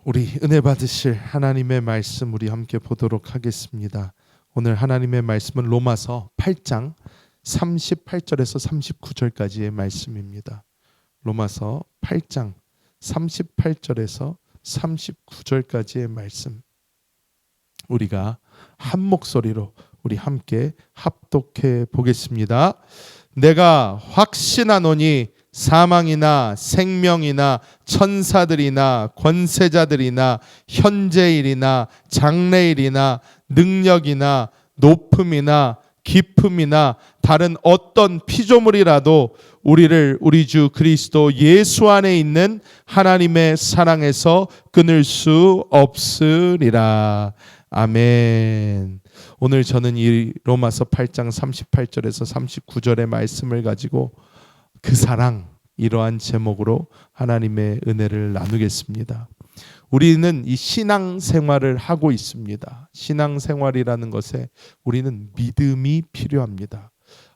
우리 은혜 받으실 하나님의 말씀 우리 함께 보도록 하겠습니다. 오늘 하나님의 말씀은 로마서 8장 38절에서 39절까지의 말씀입니다. 로마서 8장 38절에서 39절까지의 말씀, 우리가 한 목소리로 우리 함께 합독해 보겠습니다. 내가 확신하노니 사망이나 생명이나 천사들이나 권세자들이나 현재일이나 장래일이나 능력이나 높음이나 깊음이나 다른 어떤 피조물이라도 우리를 우리 주 그리스도 예수 안에 있는 하나님의 사랑에서 끊을 수 없으리라. 아멘. 오늘 저는 이 로마서 8장 38절에서 39절의 말씀을 가지고 그 사랑, 이러한 제목으로 하나님의 은혜를 나누겠습니다. 우리는 이 신앙생활을 하고 있습니다. 신앙생활이라는 것에 우리는 믿음이 필요합니다.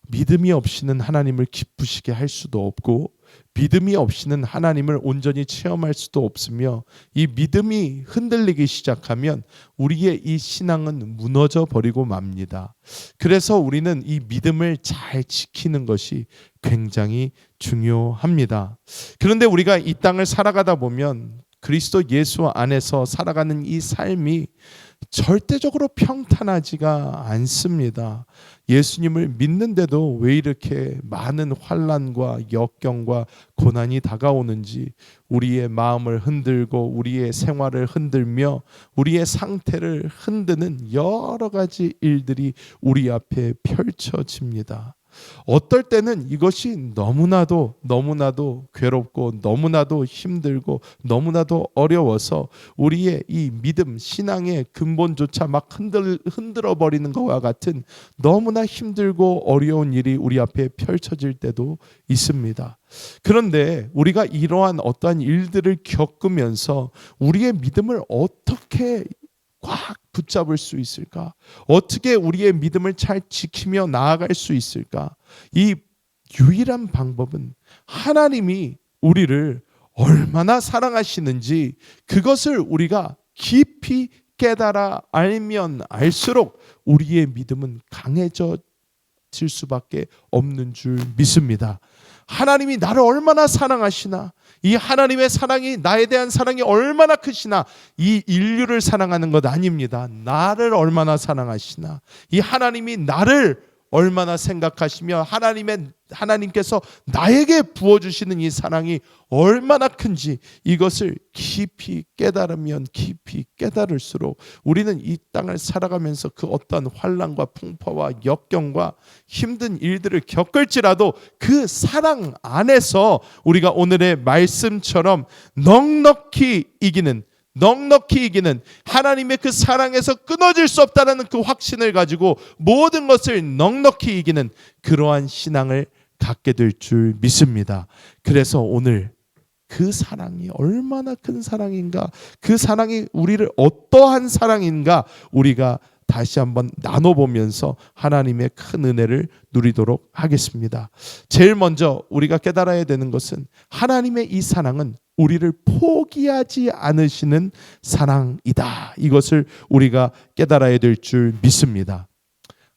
믿음이 없이는 하나님을 기쁘시게 할 수도 없고, 믿음이 없이는 하나님을 온전히 체험할 수도 없으며, 이 믿음이 흔들리기 시작하면 우리의 이 신앙은 무너져 버리고 맙니다. 그래서 우리는 이 믿음을 잘 지키는 것이 굉장히 중요합니다. 그런데 우리가 이 땅을 살아가다 보면 그리스도 예수 안에서 살아가는 이 삶이 절대적으로 평탄하지가 않습니다. 예수님을 믿는데도 왜 이렇게 많은 환난과 역경과 고난이 다가오는지, 우리의 마음을 흔들고 우리의 생활을 흔들며 우리의 상태를 흔드는 여러 가지 일들이 우리 앞에 펼쳐집니다. 어떨 때는 이것이 너무나도 괴롭고 너무나도 힘들고 너무나도 어려워서 우리의 이 믿음, 신앙의 근본조차 막 흔들어 버리는 것과 같은 너무나 힘들고 어려운 일이 우리 앞에 펼쳐질 때도 있습니다. 그런데 우리가 이러한 어떠한 일들을 겪으면서 우리의 믿음을 어떻게 꽉 붙잡을 수 있을까? 어떻게 우리의 믿음을 잘 지키며 나아갈 수 있을까? 이 유일한 방법은 하나님이 우리를 얼마나 사랑하시는지 그것을 우리가 깊이 깨달아 알면 알수록 우리의 믿음은 강해질 수밖에 없는 줄 믿습니다. 하나님이 나를 얼마나 사랑하시나, 이 하나님의 사랑이, 나에 대한 사랑이 얼마나 크시나, 이 인류를 사랑하는 것 아닙니다. 나를 얼마나 사랑하시나, 이 하나님이 나를 얼마나 생각하시며 하나님께서 나에게 부어주시는 이 사랑이 얼마나 큰지, 이것을 깊이 깨달으면 깊이 깨달을수록 우리는 이 땅을 살아가면서 그 어떤 환난과 풍파와 역경과 힘든 일들을 겪을지라도 그 사랑 안에서 우리가 오늘의 말씀처럼 넉넉히 이기는 하나님의 그 사랑에서 끊어질 수 없다는 그 확신을 가지고 모든 것을 넉넉히 이기는 그러한 신앙을 갖게 될 줄 믿습니다. 그래서 오늘 그 사랑이 얼마나 큰 사랑인가, 그 사랑이 우리를 어떠한 사랑인가 우리가 다시 한번 나눠보면서 하나님의 큰 은혜를 누리도록 하겠습니다. 제일 먼저 우리가 깨달아야 되는 것은 하나님의 이 사랑은 우리를 포기하지 않으시는 사랑이다. 이것을 우리가 깨달아야 될 줄 믿습니다.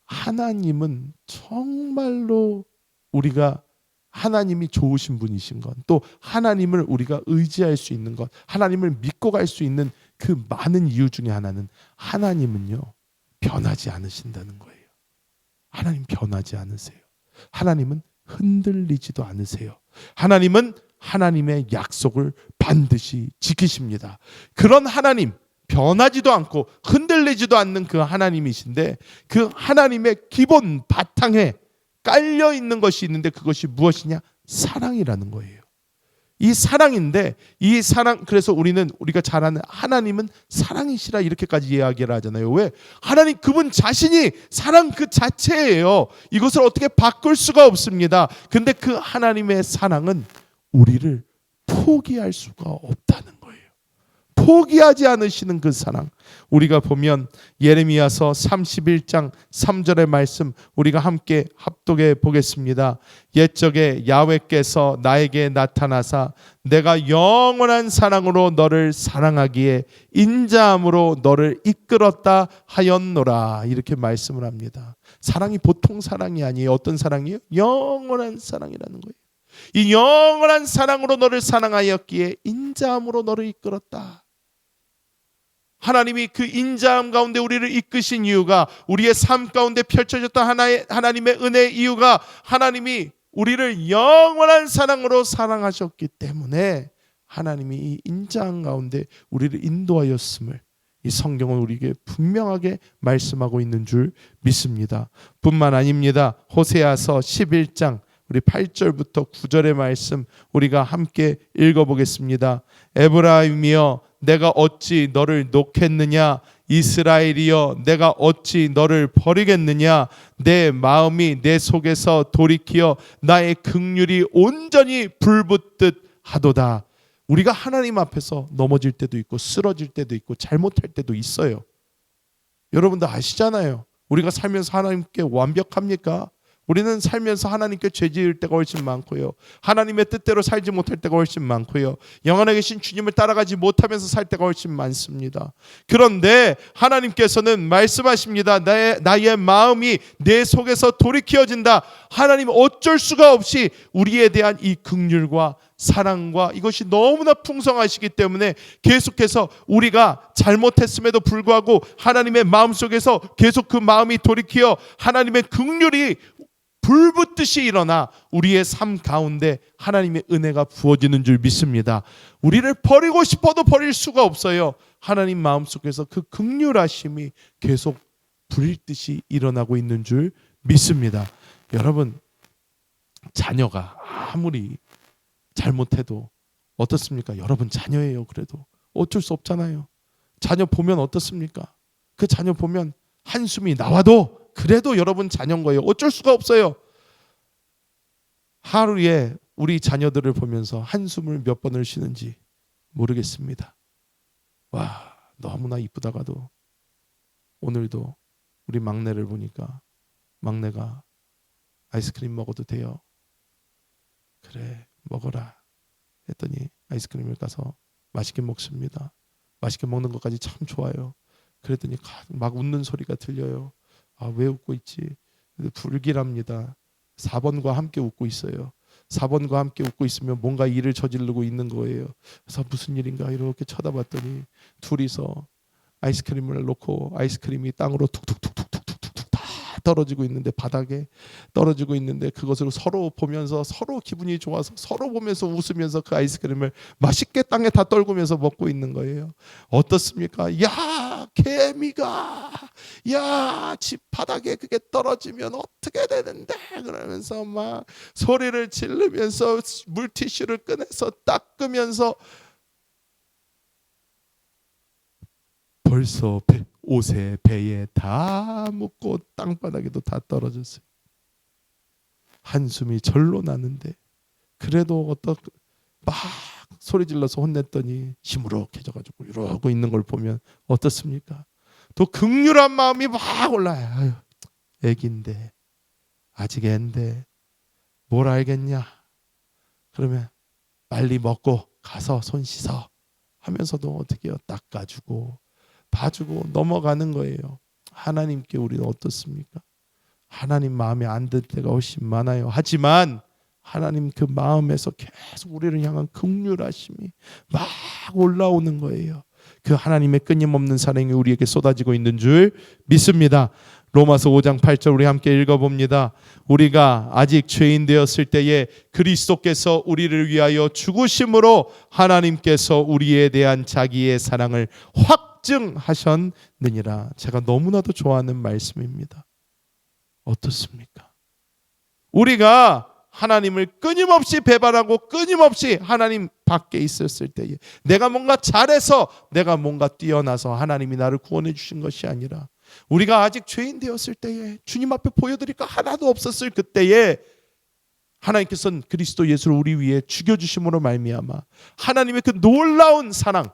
하나님은 정말로 우리가 하나님이 좋으신 분이신 것, 또 하나님을 우리가 의지할 수 있는 것, 하나님을 믿고 갈 수 있는 그 많은 이유 중에 하나는 하나님은요 변하지 않으신다는 거예요. 하나님 변하지 않으세요. 하나님은 흔들리지도 않으세요. 하나님은 하나님의 약속을 반드시 지키십니다. 그런 하나님, 변하지도 않고 흔들리지도 않는 그 하나님이신데, 그 하나님의 기본 바탕에 깔려 있는 것이 있는데 그것이 무엇이냐? 사랑이라는 거예요. 이 사랑인데, 이 사랑, 그래서 우리가 잘 아는 하나님은 사랑이시라 이렇게까지 이야기를 하잖아요. 왜? 하나님 그분 자신이 사랑 그 자체예요. 이것을 어떻게 바꿀 수가 없습니다. 근데 그 하나님의 사랑은 우리를 포기할 수가 없다는 거예요. 포기하지 않으시는 그 사랑. 우리가 보면 예레미야서 31장 3절의 말씀 우리가 함께 합독해 보겠습니다. 옛적에 야훼께서 나에게 나타나사 내가 영원한 사랑으로 너를 사랑하기에 인자함으로 너를 이끌었다 하였노라. 이렇게 말씀을 합니다. 사랑이 보통 사랑이 아니에요. 어떤 사랑이에요? 영원한 사랑이라는 거예요. 이 영원한 사랑으로 너를 사랑하였기에 인자함으로 너를 이끌었다. 하나님이 그 인자함 가운데 우리를 이끄신 이유가, 우리의 삶 가운데 펼쳐졌던 하나님의 은혜의 이유가, 하나님이 우리를 영원한 사랑으로 사랑하셨기 때문에 하나님이 이 인자함 가운데 우리를 인도하였음을 이 성경은 우리에게 분명하게 말씀하고 있는 줄 믿습니다. 뿐만 아닙니다. 호세아서 11장 우리 8절부터 9절의 말씀 우리가 함께 읽어보겠습니다. 에브라임이여 내가 어찌 너를 놓겠느냐, 이스라엘이여 내가 어찌 너를 버리겠느냐. 내 마음이 내 속에서 돌이키어 나의 긍휼이 온전히 불붙듯 하도다. 우리가 하나님 앞에서 넘어질 때도 있고 쓰러질 때도 있고 잘못할 때도 있어요. 여러분도 아시잖아요. 우리가 살면서 하나님께 완벽합니까? 우리는 살면서 하나님께 죄 지을 때가 훨씬 많고요. 하나님의 뜻대로 살지 못할 때가 훨씬 많고요. 영원에 계신 주님을 따라가지 못하면서 살 때가 훨씬 많습니다. 그런데 하나님께서는 말씀하십니다. 나의 마음이 내 속에서 돌이켜진다. 하나님 어쩔 수가 없이 우리에 대한 이 긍휼과 사랑과 이것이 너무나 풍성하시기 때문에 계속해서 우리가 잘못했음에도 불구하고 하나님의 마음속에서 계속 그 마음이 돌이켜 하나님의 긍휼이 불붙듯이 일어나 우리의 삶 가운데 하나님의 은혜가 부어지는 줄 믿습니다. 우리를 버리고 싶어도 버릴 수가 없어요. 하나님 마음속에서 그 긍휼하심이 계속 불듯이 일어나고 있는 줄 믿습니다. 여러분, 자녀가 아무리 잘못해도 어떻습니까? 여러분 자녀예요. 그래도 어쩔 수 없잖아요. 자녀 보면 어떻습니까? 그 자녀 보면 한숨이 나와도 그래도 여러분 자녀인 거예요. 어쩔 수가 없어요. 하루에 우리 자녀들을 보면서 한숨을 몇 번을 쉬는지 모르겠습니다. 와, 너무나 이쁘다가도 오늘도 우리 막내를 보니까 막내가 아이스크림 먹어도 돼요? 그래, 먹어라 했더니 아이스크림을 가서 맛있게 먹습니다. 맛있게 먹는 것까지 참 좋아요. 그랬더니 막 웃는 소리가 들려요. 아, 왜 웃고 있지? 불길합니다. 4번과 함께 웃고 있어요. 4번과 함께 웃고 있으면 뭔가 일을 저지르고 있는 거예요. 그래서 무슨 일인가 이렇게 쳐다봤더니 둘이서 아이스크림을 놓고 아이스크림이 땅으로 툭툭툭툭툭툭툭 다 떨어지고 있는데, 바닥에 떨어지고 있는데 그것을 서로 보면서 서로 기분이 좋아서 서로 보면서 웃으면서 그 아이스크림을 맛있게 땅에 다 떨구면서 먹고 있는 거예요. 어떻습니까? 야, 개미가 야, 집 바닥에 그게 떨어지면 어떻게 되는데, 그러면서 막 소리를 지르면서 물티슈를 꺼내서 닦으면서 벌써 옷에 배에 다 묻고 땅바닥에도 다 떨어졌어요. 한숨이 절로 나는데 그래도 막 소리 질러서 혼냈더니 시무룩해져가지고 이러고 있는 걸 보면 어떻습니까? 또 긍휼한 마음이 막 올라요. 아유, 애기인데 아직 애인데 뭘 알겠냐? 그러면 빨리 먹고 가서 손 씻어 하면서도 어떻게 해요? 닦아주고 봐주고 넘어가는 거예요. 하나님께 우리는 어떻습니까? 하나님 마음에 안 들 때가 훨씬 많아요. 하지만 하나님 그 마음에서 계속 우리를 향한 긍휼하심이 막 올라오는 거예요. 그 하나님의 끊임없는 사랑이 우리에게 쏟아지고 있는 줄 믿습니다. 로마서 5장 8절 우리 함께 읽어봅니다. 우리가 아직 죄인 되었을 때에 그리스도께서 우리를 위하여 죽으심으로 하나님께서 우리에 대한 자기의 사랑을 확증하셨느니라. 제가 너무나도 좋아하는 말씀입니다. 어떻습니까? 우리가 하나님을 끊임없이 배반하고 끊임없이 하나님 밖에 있었을 때에 내가 뭔가 잘해서 내가 뭔가 뛰어나서 하나님이 나를 구원해 주신 것이 아니라 우리가 아직 죄인 되었을 때에 주님 앞에 보여드릴 거 하나도 없었을 그때에 하나님께서는 그리스도 예수를 우리 위해 죽여주심으로 말미암아 하나님의 그 놀라운 사랑,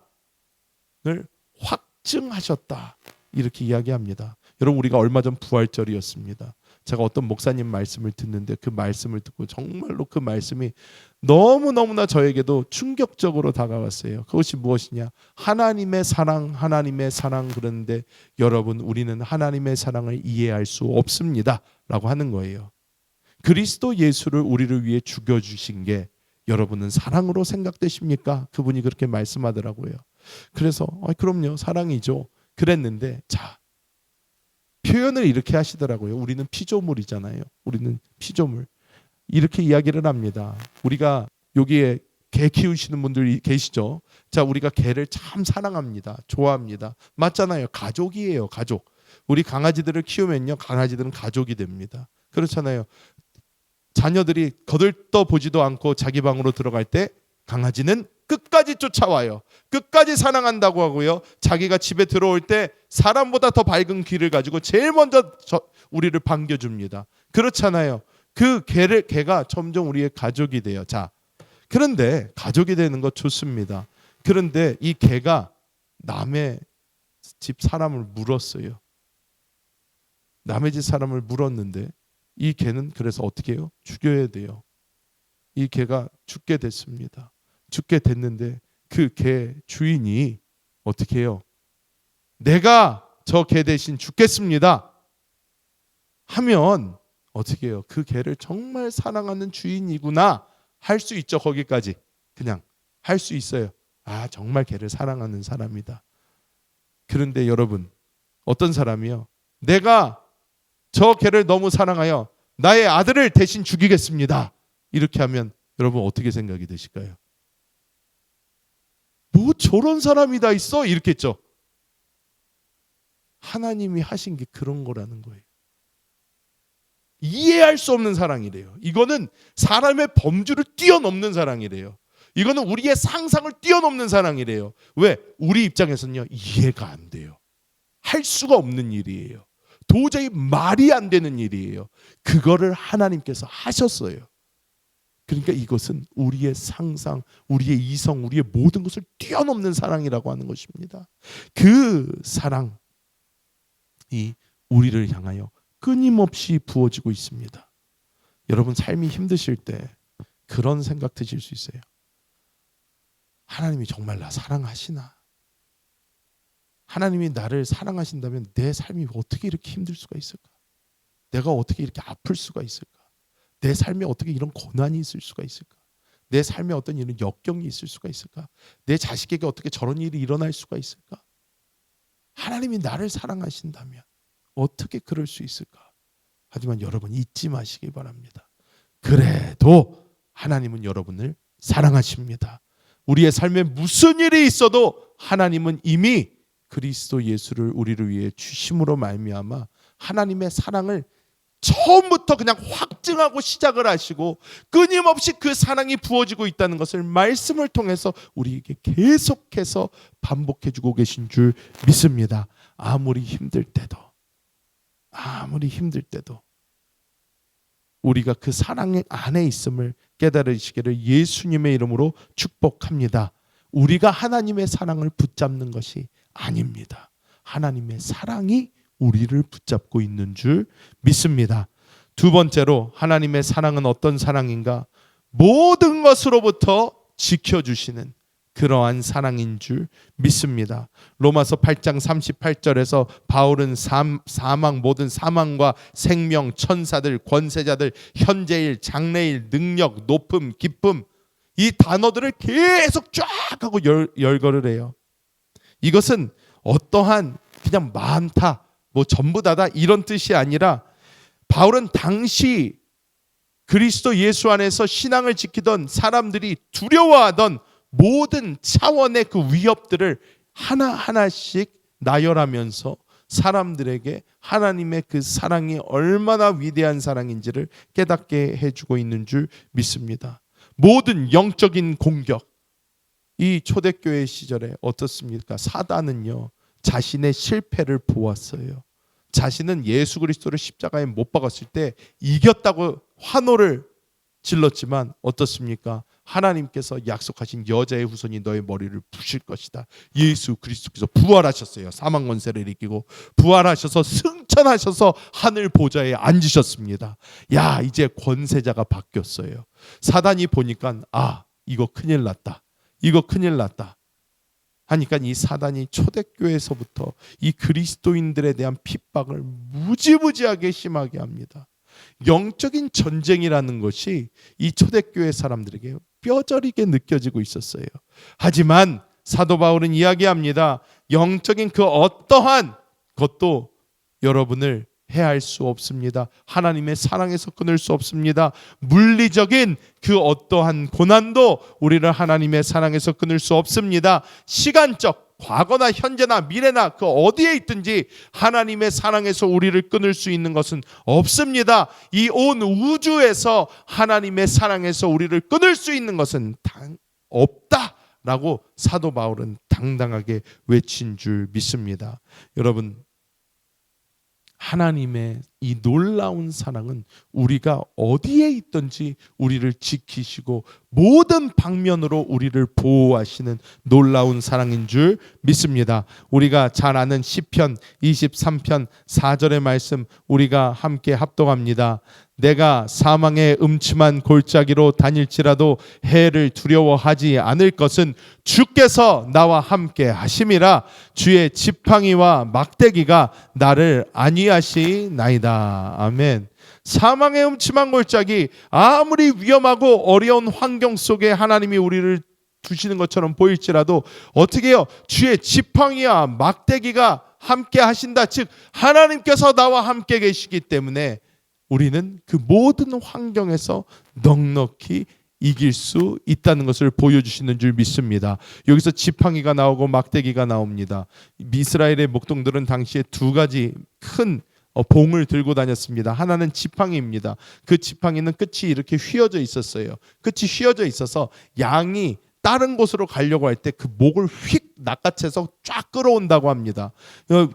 확증하셨다. 이렇게 이야기합니다. 여러분, 우리가 얼마 전 부활절이었습니다. 제가 어떤 목사님 말씀을 듣는데 그 말씀을 듣고 정말로 그 말씀이 너무너무나 저에게도 충격적으로 다가왔어요. 그것이 무엇이냐? 하나님의 사랑, 하나님의 사랑. 그런데 여러분, 우리는 하나님의 사랑을 이해할 수 없습니다 라고 하는 거예요. 그리스도 예수를 우리를 위해 죽여주신 게 여러분은 사랑으로 생각되십니까? 그분이 그렇게 말씀하더라고요. 그래서 그럼요, 사랑이죠. 그랬는데, 자, 표현을 이렇게 하시더라고요. 우리는 피조물이잖아요. 우리는 피조물. 이렇게 이야기를 합니다. 우리가 여기에 개 키우시는 분들이 계시죠. 자, 우리가 개를 참 사랑합니다. 좋아합니다. 맞잖아요. 가족이에요. 가족. 우리 강아지들을 키우면요, 강아지들은 가족이 됩니다. 그렇잖아요. 자녀들이 거들떠 보지도 않고 자기 방으로 들어갈 때 강아지는 끝까지 쫓아와요. 끝까지 사랑한다고 하고요. 자기가 집에 들어올 때 사람보다 더 밝은 귀를 가지고 제일 먼저 우리를 반겨줍니다. 그렇잖아요. 그 개가 점점 우리의 가족이 돼요. 자, 그런데 가족이 되는 것 좋습니다. 그런데 이 개가 남의 집 사람을 물었어요. 남의 집 사람을 물었는데 이 개는 그래서 어떻게 해요? 죽여야 돼요. 이 개가 죽게 됐습니다. 죽게 됐는데 그 개 주인이 어떻게 해요? 내가 저 개 대신 죽겠습니다 하면 어떻게 해요? 그 개를 정말 사랑하는 주인이구나 할 수 있죠. 거기까지 그냥 할 수 있어요. 아, 정말 개를 사랑하는 사람이다. 그런데 여러분, 어떤 사람이요? 내가 저 개를 너무 사랑하여 나의 아들을 대신 죽이겠습니다. 이렇게 하면 여러분 어떻게 생각이 되실까요? 뭐 저런 사람이 다 있어? 이렇게 했죠. 하나님이 하신 게 그런 거라는 거예요. 이해할 수 없는 사랑이래요. 이거는 사람의 범주를 뛰어넘는 사랑이래요. 이거는 우리의 상상을 뛰어넘는 사랑이래요. 왜? 우리 입장에서는요, 이해가 안 돼요. 할 수가 없는 일이에요. 도저히 말이 안 되는 일이에요. 그거를 하나님께서 하셨어요. 그러니까 이것은 우리의 상상, 우리의 이성, 우리의 모든 것을 뛰어넘는 사랑이라고 하는 것입니다. 그 사랑이 우리를 향하여 끊임없이 부어지고 있습니다. 여러분, 삶이 힘드실 때 그런 생각 드실 수 있어요. 하나님이 정말 나 사랑하시나? 하나님이 나를 사랑하신다면 내 삶이 어떻게 이렇게 힘들 수가 있을까? 내가 어떻게 이렇게 아플 수가 있을까? 내 삶에 어떻게 이런 고난이 있을 수가 있을까? 내 삶에 어떤 이런 역경이 있을 수가 있을까? 내 자식에게 어떻게 저런 일이 일어날 수가 있을까? 하나님이 나를 사랑하신다면 어떻게 그럴 수 있을까? 하지만 여러분, 잊지 마시기 바랍니다. 그래도 하나님은 여러분을 사랑하십니다. 우리의 삶에 무슨 일이 있어도 하나님은 이미 그리스도 예수를 우리를 위해 주심으로 말미암아 하나님의 사랑을 처음부터 그냥 확증하고 시작을 하시고 끊임없이 그 사랑이 부어지고 있다는 것을 말씀을 통해서 우리에게 계속해서 반복해주고 계신 줄 믿습니다. 아무리 힘들 때도 우리가 그 사랑 안에 있음을 깨달으시기를 예수님의 이름으로 축복합니다. 우리가 하나님의 사랑을 붙잡는 것이 아닙니다. 하나님의 사랑이 우리를 붙잡고 있는 줄 믿습니다. 두 번째로, 하나님의 사랑은 어떤 사랑인가? 모든 것으로부터 지켜주시는 그러한 사랑인 줄 믿습니다. 로마서 8장 38절에서 바울은 사망, 모든 사망과 생명, 천사들, 권세자들, 현재일, 장래일, 능력, 높음, 기쁨, 이 단어들을 계속 쫙 하고 열거를 해요. 이것은 어떠한 그냥 많다, 뭐 전부 다다 이런 뜻이 아니라 바울은 당시 그리스도 예수 안에서 신앙을 지키던 사람들이 두려워하던 모든 차원의 그 위협들을 하나하나씩 나열하면서 사람들에게 하나님의 그 사랑이 얼마나 위대한 사랑인지를 깨닫게 해주고 있는 줄 믿습니다. 모든 영적인 공격, 이 초대교회 시절에 어떻습니까? 사단은요, 자신의 실패를 보았어요. 자신은 예수 그리스도를 십자가에 못 박았을 때 이겼다고 환호를 질렀지만 어떻습니까? 하나님께서 약속하신 여자의 후손이 너의 머리를 부실 것이다. 예수 그리스도께서 부활하셨어요. 사망 권세를 이기고 부활하셔서 승천하셔서 하늘 보좌에 앉으셨습니다. 야, 이제 권세자가 바뀌었어요. 사단이 보니까 이거 큰일 났다. 이거 큰일 났다. 하니까 이 사단이 초대교회에서부터 이 그리스도인들에 대한 핍박을 무지무지하게 심하게 합니다. 영적인 전쟁이라는 것이 이 초대교회 사람들에게 뼈저리게 느껴지고 있었어요. 하지만 사도 바울은 이야기합니다. 영적인 그 어떠한 것도 여러분을 해할 수 없습니다. 하나님의 사랑에서 끊을 수 없습니다. 물리적인 그 어떠한 고난도 우리를 하나님의 사랑에서 끊을 수 없습니다. 시간적, 과거나 현재나 미래나 그 어디에 있든지 하나님의 사랑에서 우리를 끊을 수 있는 것은 없습니다. 이 온 우주에서 하나님의 사랑에서 우리를 끊을 수 있는 것은 없다라고 사도 바울은 당당하게 외친 줄 믿습니다. 여러분, 하나님의 이 놀라운 사랑은 우리가 어디에 있든지 우리를 지키시고 모든 방면으로 우리를 보호하시는 놀라운 사랑인 줄 믿습니다. 우리가 잘 아는 시편 23편 4절의 말씀 우리가 함께 합독합니다. 내가 사망의 음침한 골짜기로 다닐지라도 해를 두려워하지 않을 것은 주께서 나와 함께 하심이라. 주의 지팡이와 막대기가 나를 안위하시나이다. 아멘. 사망의 음침한 골짜기, 아무리 위험하고 어려운 환경 속에 하나님이 우리를 두시는 것처럼 보일지라도 어떻게 해요? 주의 지팡이와 막대기가 함께 하신다. 즉 하나님께서 나와 함께 계시기 때문에 우리는 그 모든 환경에서 넉넉히 이길 수 있다는 것을 보여주시는 줄 믿습니다. 여기서 지팡이가 나오고 막대기가 나옵니다. 이스라엘의 목동들은 당시에 두 가지 큰 봉을 들고 다녔습니다. 하나는 지팡이입니다. 그 지팡이는 끝이 이렇게 휘어져 있었어요. 끝이 휘어져 있어서 양이 다른 곳으로 가려고 할 때 그 목을 휙 낚아채서 쫙 끌어온다고 합니다.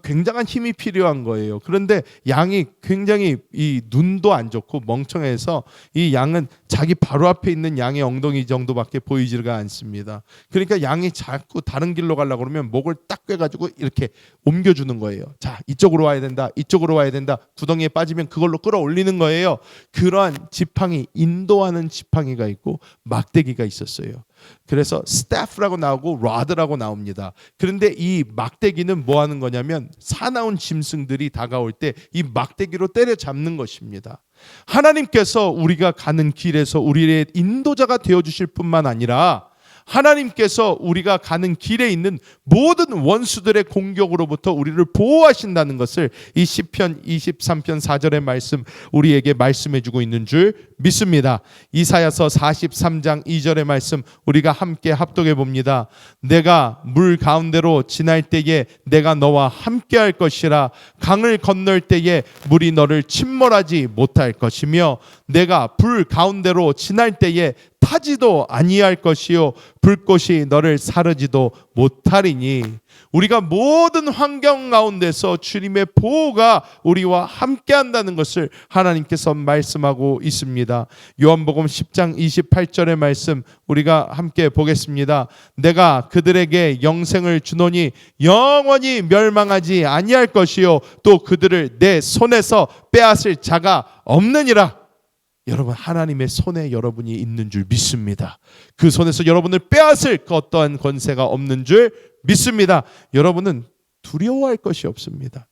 굉장한 힘이 필요한 거예요. 그런데 양이 굉장히 이 눈도 안 좋고 멍청해서 이 양은 자기 바로 앞에 있는 양의 엉덩이 정도밖에 보이지가 않습니다. 그러니까 양이 자꾸 다른 길로 가려고 그러면 목을 딱 꿰가지고 이렇게 옮겨주는 거예요. 자, 이쪽으로 와야 된다. 이쪽으로 와야 된다. 구덩이에 빠지면 그걸로 끌어올리는 거예요. 그러한 지팡이, 인도하는 지팡이가 있고 막대기가 있었어요. 그래서 staff라고 나오고 rod라고 나옵니다. 그런데 이 막대기는 뭐 하는 거냐면 사나운 짐승들이 다가올 때 이 막대기로 때려잡는 것입니다. 하나님께서 우리가 가는 길에서 우리의 인도자가 되어주실 뿐만 아니라 하나님께서 우리가 가는 길에 있는 모든 원수들의 공격으로부터 우리를 보호하신다는 것을 이 시편 23편 4절의 말씀 우리에게 말씀해주고 있는 줄 믿습니다. 이사야서 43장 2절의 말씀 우리가 함께 합독해 봅니다. 내가 물 가운데로 지날 때에 내가 너와 함께 할 것이라. 강을 건널 때에 물이 너를 침몰하지 못할 것이며 내가 불 가운데로 지날 때에 타지도 아니할 것이요 불꽃이 너를 사르지도 못하리니. 우리가 모든 환경 가운데서 주님의 보호가 우리와 함께 한다는 것을 하나님께서 말씀하고 있습니다. 요한복음 10장 28절의 말씀 우리가 함께 보겠습니다. 내가 그들에게 영생을 주노니 영원히 멸망하지 아니할 것이요 또 그들을 내 손에서 빼앗을 자가 없느니라. 여러분, 하나님의 손에 여러분이 있는 줄 믿습니다. 그 손에서 여러분을 빼앗을 그 어떠한 권세가 없는 줄 믿습니다. 여러분은 두려워할 것이 없습니다.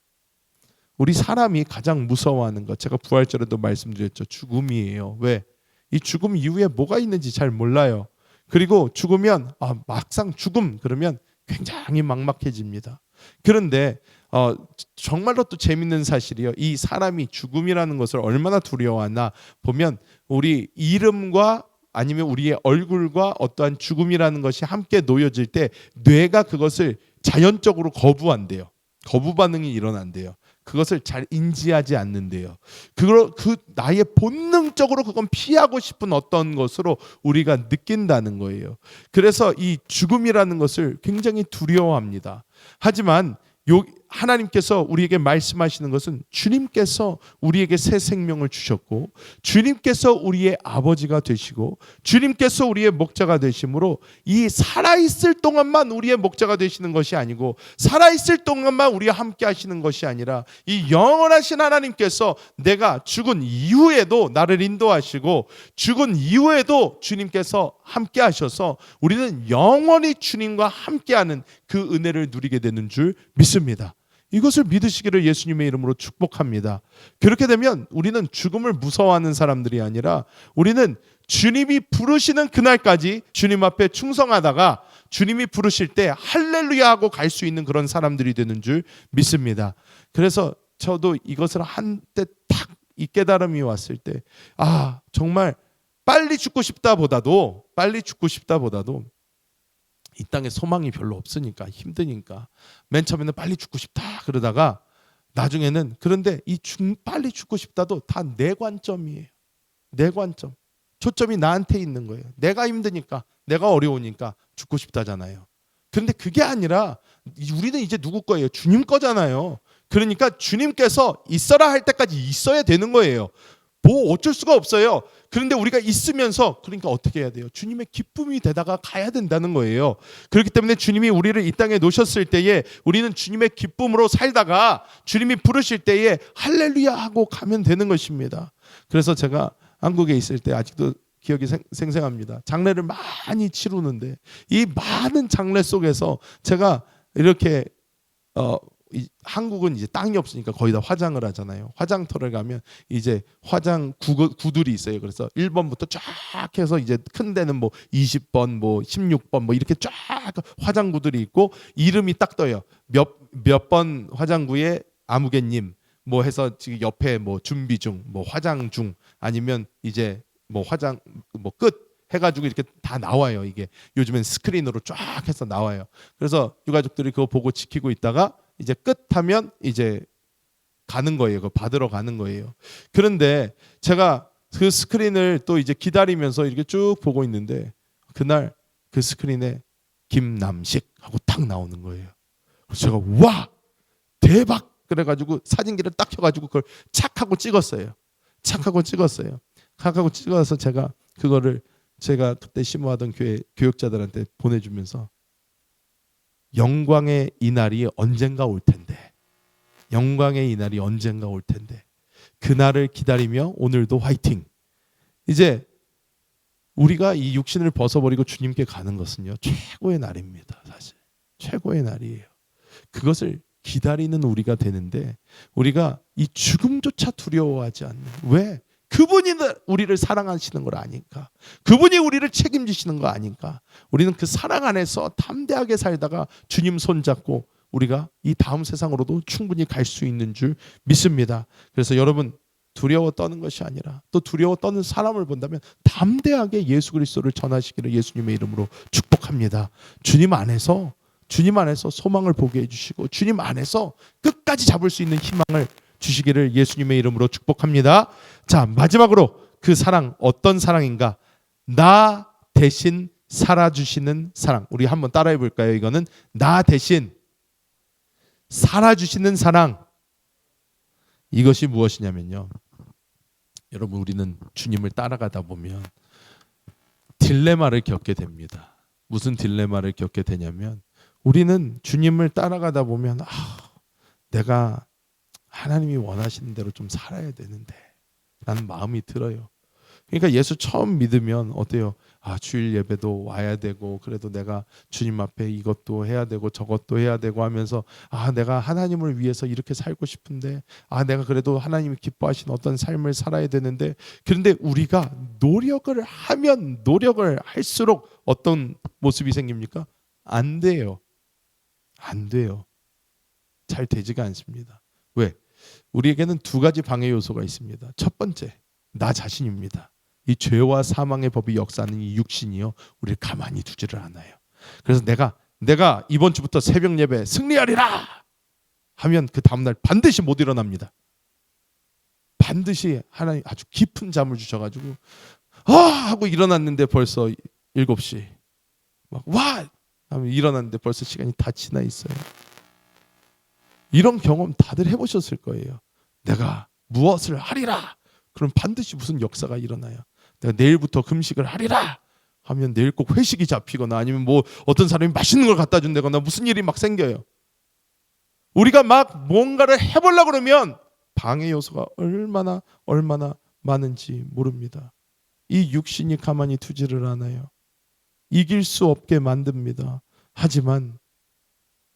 우리 사람이 가장 무서워하는 것, 제가 부활절에도 말씀드렸죠. 죽음이에요. 왜? 이 죽음 이후에 뭐가 있는지 잘 몰라요. 그리고 죽으면 막상 죽음 그러면 굉장히 막막해집니다. 그런데 정말로 또 재밌는 사실이요. 이 사람이 죽음이라는 것을 얼마나 두려워하나 보면 우리 이름과 아니면 우리의 얼굴과 어떠한 죽음이라는 것이 함께 놓여질 때 뇌가 그것을 자연적으로 거부한대요. 거부 반응이 일어난대요. 그것을 잘 인지하지 않는데요. 그 나의 본능적으로 그건 피하고 싶은 어떤 것으로 우리가 느낀다는 거예요. 그래서 이 죽음이라는 것을 굉장히 두려워합니다. 하지만 하나님께서 우리에게 말씀하시는 것은 주님께서 우리에게 새 생명을 주셨고 주님께서 우리의 아버지가 되시고 주님께서 우리의 목자가 되심으로 이 살아있을 동안만 우리의 목자가 되시는 것이 아니고 살아있을 동안만 우리와 함께 하시는 것이 아니라 이 영원하신 하나님께서 내가 죽은 이후에도 나를 인도하시고 죽은 이후에도 주님께서 함께 하셔서 우리는 영원히 주님과 함께하는 그 은혜를 누리게 되는 줄 믿습니다. 이것을 믿으시기를 예수님의 이름으로 축복합니다. 그렇게 되면 우리는 죽음을 무서워하는 사람들이 아니라 우리는 주님이 부르시는 그날까지 주님 앞에 충성하다가 주님이 부르실 때 할렐루야 하고 갈 수 있는 그런 사람들이 되는 줄 믿습니다. 그래서 저도 이것을 한때 딱 이 깨달음이 왔을 때 정말 빨리 죽고 싶다보다도 이 땅에 소망이 별로 없으니까 힘드니까 맨 처음에는 빨리 죽고 싶다 그러다가 나중에는 그런데 빨리 죽고 싶다도 다 내 관점이에요. 내 관점. 초점이 나한테 있는 거예요. 내가 힘드니까 내가 어려우니까 죽고 싶다잖아요. 그런데 그게 아니라 우리는 이제 누구 거예요? 주님 거잖아요. 그러니까 주님께서 있어라 할 때까지 있어야 되는 거예요. 뭐 어쩔 수가 없어요. 그런데 우리가 있으면서 그러니까 어떻게 해야 돼요? 주님의 기쁨이 되다가 가야 된다는 거예요. 그렇기 때문에 주님이 우리를 이 땅에 놓으셨을 때에 우리는 주님의 기쁨으로 살다가 주님이 부르실 때에 할렐루야 하고 가면 되는 것입니다. 그래서 제가 한국에 있을 때 아직도 기억이 생생합니다. 장례를 많이 치르는데 이 많은 장례 속에서 제가 이렇게 한국은 이제 땅이 없으니까 거의 다 화장을 하잖아요. 화장터를 가면 이제 화장 구들이 있어요. 그래서 1번부터 쫙 해서 이제 큰 데는 뭐 20번, 뭐 16번 뭐 이렇게 쫙 화장구들이 있고 이름이 딱 떠요. 몇 번 화장구에 아무개님 뭐 해서 지금 옆에 뭐 준비 중, 뭐 화장 중 아니면 이제 뭐 화장 뭐 끝 해가지고 이렇게 다 나와요. 이게 요즘엔 스크린으로 쫙 해서 나와요. 그래서 유가족들이 그거 보고 지키고 있다가 이제 끝하면 이제 가는 거예요. 그거 받으러 가는 거예요. 그런데 제가 그 스크린을 또 이제 기다리면서 이렇게 쭉 보고 있는데 그날 그 스크린에 김남식 하고 딱 나오는 거예요. 그래서 제가 와 대박 그래가지고 사진기를 딱 켜가지고 그걸 착 하고 찍었어요. 착하고 찍어서 제가 그거를 제가 그때 심호하던 교회 교육자들한테 보내주면서 영광의 이날이 언젠가 올 텐데 그날을 기다리며 오늘도 화이팅. 이제 우리가 이 육신을 벗어버리고 주님께 가는 것은요 최고의 날입니다. 사실 최고의 날이에요. 그것을 기다리는 우리가 되는데 우리가 이 죽음조차 두려워하지 않는 왜? 그분이 우리를 사랑하시는 걸 아니까 그분이 우리를 책임지시는 거 아니까 우리는 그 사랑 안에서 담대하게 살다가 주님 손잡고 우리가 이 다음 세상으로도 충분히 갈 수 있는 줄 믿습니다. 그래서 여러분 두려워 떠는 것이 아니라 또 두려워 떠는 사람을 본다면 담대하게 예수 그리스도를 전하시기를 예수님의 이름으로 축복합니다. 주님 안에서 소망을 보게 해주시고 주님 안에서 끝까지 잡을 수 있는 희망을 주시기를 예수님의 이름으로 축복합니다. 자, 마지막으로 그 사랑 어떤 사랑인가? 나 대신 살아주시는 사랑. 우리 한번 따라해 볼까요? 이거는 나 대신 살아주시는 사랑. 이것이 무엇이냐면요. 여러분 우리는 주님을 따라가다 보면 딜레마를 겪게 됩니다. 무슨 딜레마를 겪게 되냐면 우리는 주님을 따라가다 보면 내가 하나님이 원하시는 대로 좀 살아야 되는데 라는 마음이 들어요. 그러니까 예수 처음 믿으면 어때요? 주일 예배도 와야 되고 그래도 내가 주님 앞에 이것도 해야 되고 저것도 해야 되고 하면서 내가 하나님을 위해서 이렇게 살고 싶은데 내가 그래도 하나님이 기뻐하시는 어떤 삶을 살아야 되는데 그런데 우리가 노력을 할수록 어떤 모습이 생깁니까? 안 돼요. 잘 되지가 않습니다. 왜? 우리에게는 두 가지 방해 요소가 있습니다. 첫 번째, 나 자신입니다. 이 죄와 사망의 법이 역사하는 이 육신이요, 우리를 가만히 두지를 않아요. 그래서 내가 이번 주부터 새벽 예배 승리하리라 하면 그 다음날 반드시 못 일어납니다. 반드시 하나님 아주 깊은 잠을 주셔가지고 하고 일어났는데 벌써 7시 막 와 하면 일어났는데 벌써 시간이 다 지나 있어요. 이런 경험 다들 해보셨을 거예요. 내가 무엇을 하리라 그럼 반드시 무슨 역사가 일어나요. 내가 내일부터 금식을 하리라 하면 내일 꼭 회식이 잡히거나 아니면 뭐 어떤 사람이 맛있는 걸 갖다 준다거나 무슨 일이 막 생겨요. 우리가 막 뭔가를 해보려고 그러면 방해 요소가 얼마나 많은지 모릅니다. 이 육신이 가만히 두지를 않아요. 이길 수 없게 만듭니다. 하지만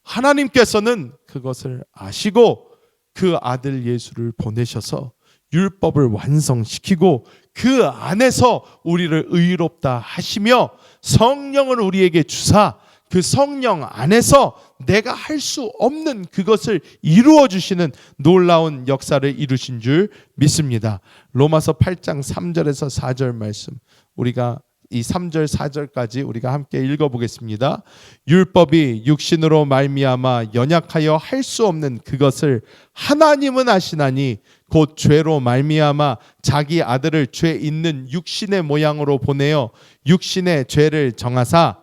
하나님께서는 그것을 아시고 그 아들 예수를 보내셔서 율법을 완성시키고 그 안에서 우리를 의롭다 하시며 성령을 우리에게 주사 그 성령 안에서 내가 할 수 없는 그것을 이루어 주시는 놀라운 역사를 이루신 줄 믿습니다. 로마서 8장 3절에서 4절 말씀 우리가 이 3절 4절까지 우리가 함께 읽어보겠습니다. 율법이 육신으로 말미암아 연약하여 할 수 없는 그것을 하나님은 아시나니 곧 죄로 말미암아 자기 아들을 죄 있는 육신의 모양으로 보내어 육신의 죄를 정하사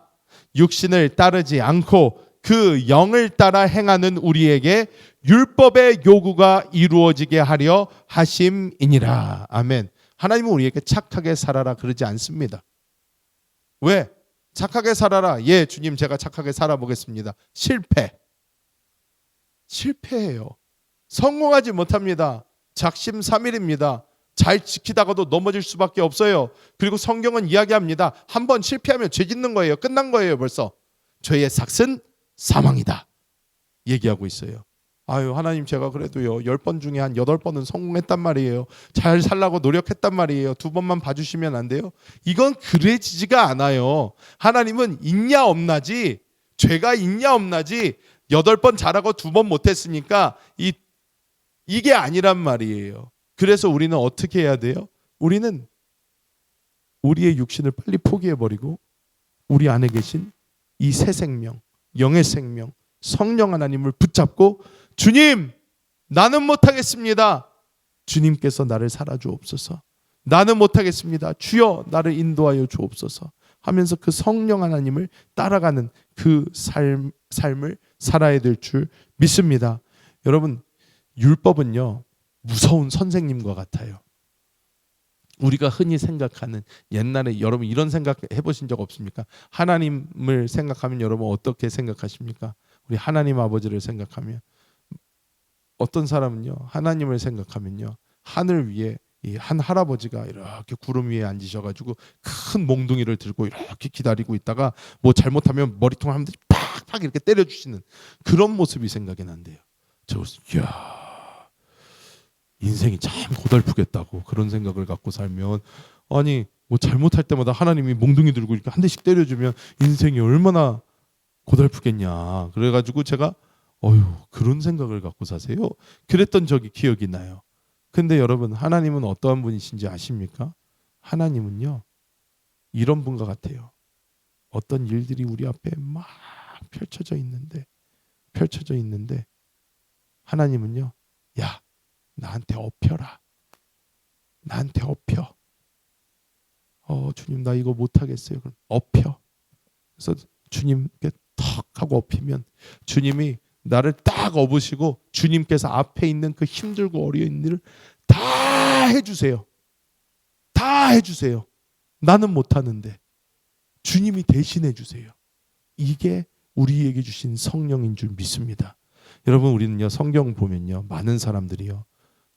육신을 따르지 않고 그 영을 따라 행하는 우리에게 율법의 요구가 이루어지게 하려 하심이니라. 아멘. 하나님은 우리에게 착하게 살아라 그러지 않습니다. 왜? 착하게 살아라. 예, 주님 제가 착하게 살아보겠습니다. 실패해요. 성공하지 못합니다. 작심삼일입니다. 잘 지키다가도 넘어질 수밖에 없어요. 그리고 성경은 이야기합니다. 한번 실패하면 죄 짓는 거예요. 끝난 거예요 벌써. 죄의 삭은 사망이다 얘기하고 있어요. 아유 하나님 제가 그래도요 10번 중에 한 8번은 성공했단 말이에요. 잘 살라고 노력했단 말이에요. 2번만 봐주시면 안 돼요? 이건 그래지지가 않아요. 하나님은 있냐 없나지 죄가 있냐 없나지 8번 잘하고 2번 못했으니까 이게 아니란 말이에요. 그래서 우리는 어떻게 해야 돼요? 우리는 우리의 육신을 빨리 포기해버리고 우리 안에 계신 이 새 생명, 영의 생명, 성령 하나님을 붙잡고 주님 나는 못하겠습니다. 주님께서 나를 살아주옵소서. 나는 못하겠습니다. 주여 나를 인도하여 주옵소서 하면서 그 성령 하나님을 따라가는 그 삶을 살아야 될 줄 믿습니다. 여러분 율법은요 무서운 선생님과 같아요. 우리가 흔히 생각하는 옛날에 여러분 이런 생각 해보신 적 없습니까? 하나님을 생각하면 여러분 어떻게 생각하십니까? 우리 하나님 아버지를 생각하면 어떤 사람은요 하나님을 생각하면요 하늘 위에 이 한 할아버지가 이렇게 구름 위에 앉으셔가지고 큰 몽둥이를 들고 이렇게 기다리고 있다가 뭐 잘못하면 머리통 한 대 팍팍 이렇게 때려주시는 그런 모습이 생각이 난대요. 저 이야 인생이 참 고달프겠다고 그런 생각을 갖고 살면 아니 뭐 잘못할 때마다 하나님이 몽둥이 들고 이렇게 한 대씩 때려주면 인생이 얼마나 고달프겠냐. 그래가지고 제가 그런 생각을 갖고 사세요? 그랬던 적이 기억이 나요. 근데 여러분 하나님은 어떠한 분이신지 아십니까? 하나님은요 이런 분과 같아요. 어떤 일들이 우리 앞에 막 펼쳐져 있는데 하나님은요 야 나한테 엎혀라. 나한테 엎혀. 주님 나 이거 못하겠어요. 그럼 엎혀. 그래서 주님께 턱 하고 엎히면 주님이 나를 딱 업으시고 주님께서 앞에 있는 그 힘들고 어려운 일을 다 해주세요. 다 해주세요. 나는 못하는데 주님이 대신해 주세요. 이게 우리에게 주신 성령인 줄 믿습니다. 여러분 우리는요 성경 보면요 많은 사람들이요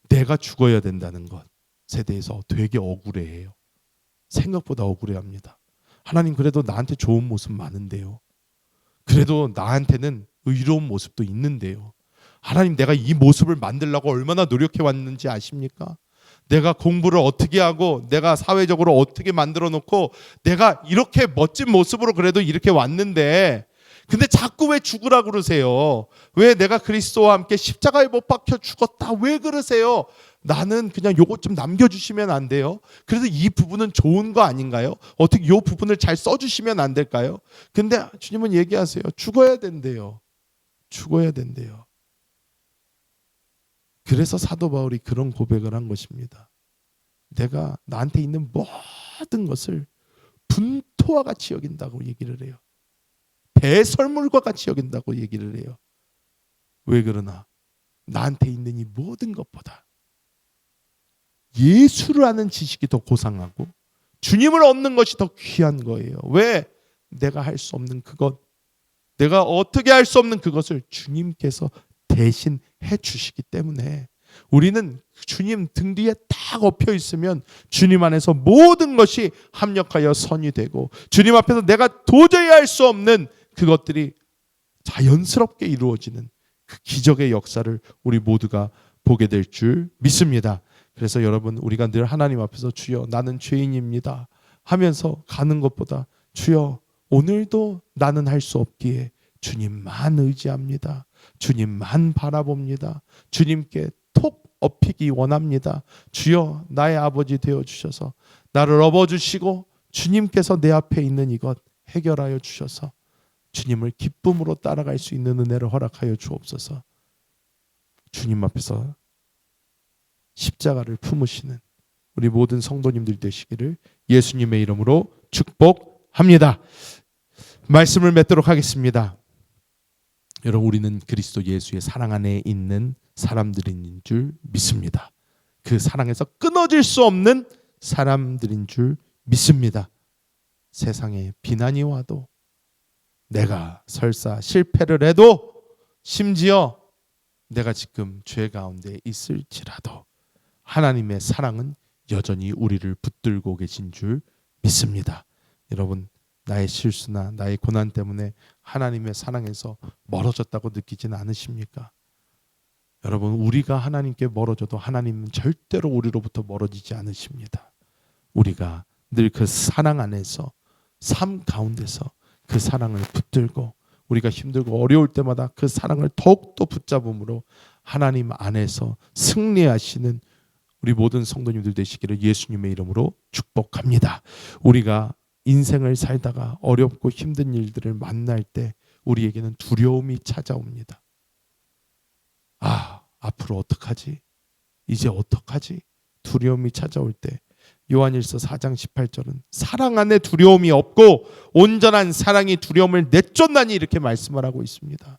내가 죽어야 된다는 것에 대해서 되게 억울해해요. 생각보다 억울해합니다. 하나님 그래도 나한테 좋은 모습 많은데요. 그래도 나한테는 의로운 모습도 있는데요. 하나님 내가 이 모습을 만들려고 얼마나 노력해 왔는지 아십니까? 내가 공부를 어떻게 하고 내가 사회적으로 어떻게 만들어 놓고 내가 이렇게 멋진 모습으로 그래도 이렇게 왔는데 근데 자꾸 왜 죽으라 그러세요? 왜 내가 그리스도와 함께 십자가에 못 박혀 죽었다 왜 그러세요? 나는 그냥 요거 좀 남겨주시면 안 돼요? 그래도 이 부분은 좋은 거 아닌가요? 어떻게 요 부분을 잘 써주시면 안 될까요? 근데 주님은 얘기하세요. 죽어야 된대요. 죽어야 된대요. 그래서 사도 바울이 그런 고백을 한 것입니다. 내가 나한테 있는 모든 것을 분토와 같이 여긴다고 얘기를 해요. 배설물과 같이 여긴다고 얘기를 해요. 왜 그러나? 나한테 있는 이 모든 것보다 예수를 아는 지식이 더 고상하고 주님을 얻는 것이 더 귀한 거예요. 왜? 내가 할 수 없는 그것, 내가 어떻게 할 수 없는 그것을 주님께서 대신 해주시기 때문에 우리는 주님 등 뒤에 딱 엎여 있으면 주님 안에서 모든 것이 합력하여 선이 되고 주님 앞에서 내가 도저히 할 수 없는 그것들이 자연스럽게 이루어지는 그 기적의 역사를 우리 모두가 보게 될 줄 믿습니다. 그래서 여러분, 우리가 늘 하나님 앞에서 주여 나는 죄인입니다 하면서 가는 것보다 주여 오늘도 나는 할 수 없기에 주님만 의지합니다. 주님만 바라봅니다. 주님께 톡 엎이기 원합니다. 주여 나의 아버지 되어주셔서 나를 업어주시고 주님께서 내 앞에 있는 이것 해결하여 주셔서 주님을 기쁨으로 따라갈 수 있는 은혜를 허락하여 주옵소서. 주님 앞에서 십자가를 품으시는 우리 모든 성도님들 되시기를 예수님의 이름으로 축복합니다. 말씀을 맺도록 하겠습니다. 여러분, 우리는 그리스도 예수의 사랑 안에 있는 사람들인 줄 믿습니다. 그 사랑에서 끊어질 수 없는 사람들인 줄 믿습니다. 세상에 비난이 와도 내가 설사 실패를 해도 심지어 내가 지금 죄 가운데 있을지라도 하나님의 사랑은 여전히 우리를 붙들고 계신 줄 믿습니다. 여러분, 나의 실수나 나의 고난 때문에 하나님의 사랑에서 멀어졌다고 느끼지는 않으십니까? 여러분, 우리가 하나님께 멀어져도 하나님은 절대로 우리로부터 멀어지지 않으십니다. 우리가 늘 그 사랑 안에서, 삶 가운데서 그 사랑을 붙들고 우리가 힘들고 어려울 때마다 그 사랑을 더욱더 붙잡음으로 하나님 안에서 승리하시는 우리 모든 성도님들 되시기를 예수님의 이름으로 축복합니다. 우리가 인생을 살다가 어렵고 힘든 일들을 만날 때 우리에게는 두려움이 찾아옵니다. 앞으로 어떡하지? 이제 어떡하지? 두려움이 찾아올 때 요한일서 4장 18절은 사랑 안에 두려움이 없고 온전한 사랑이 두려움을 내쫓나니 이렇게 말씀을 하고 있습니다.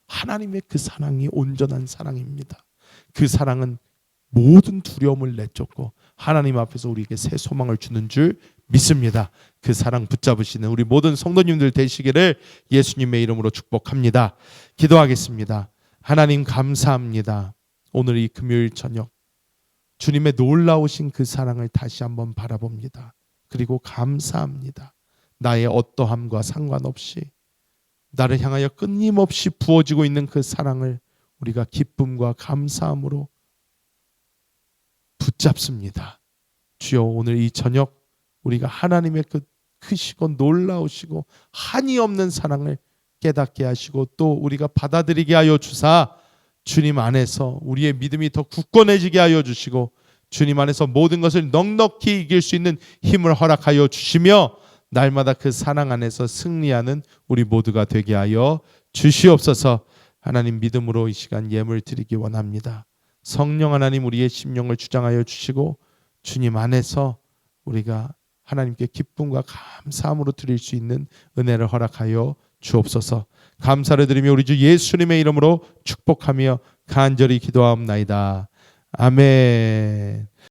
하나님의 그 사랑이 온전한 사랑입니다. 그 사랑은 모든 두려움을 내쫓고 하나님 앞에서 우리에게 새 소망을 주는 줄 믿습니다. 그 사랑 붙잡으시는 우리 모든 성도님들 되시기를 예수님의 이름으로 축복합니다. 기도하겠습니다. 하나님 감사합니다. 오늘 이 금요일 저녁 주님의 놀라우신 그 사랑을 다시 한번 바라봅니다. 그리고 감사합니다. 나의 어떠함과 상관없이 나를 향하여 끊임없이 부어지고 있는 그 사랑을 우리가 기쁨과 감사함으로 붙잡습니다. 주여, 오늘 이 저녁 우리가 하나님의 그 크시고 놀라우시고 한이 없는 사랑을 깨닫게 하시고 또 우리가 받아들이게 하여 주사 주님 안에서 우리의 믿음이 더 굳건해지게 하여 주시고 주님 안에서 모든 것을 넉넉히 이길 수 있는 힘을 허락하여 주시며 날마다 그 사랑 안에서 승리하는 우리 모두가 되게 하여 주시옵소서. 하나님, 믿음으로 이 시간 예물 드리기 원합니다. 성령 하나님, 우리의 심령을 주장하여 주시고 주님 안에서 우리가 하나님께 기쁨과 감사함으로 드릴 수 있는 은혜를 허락하여 주옵소서. 감사를 드리며 우리 주 예수님의 이름으로 축복하며 간절히 기도하옵나이다. 아멘.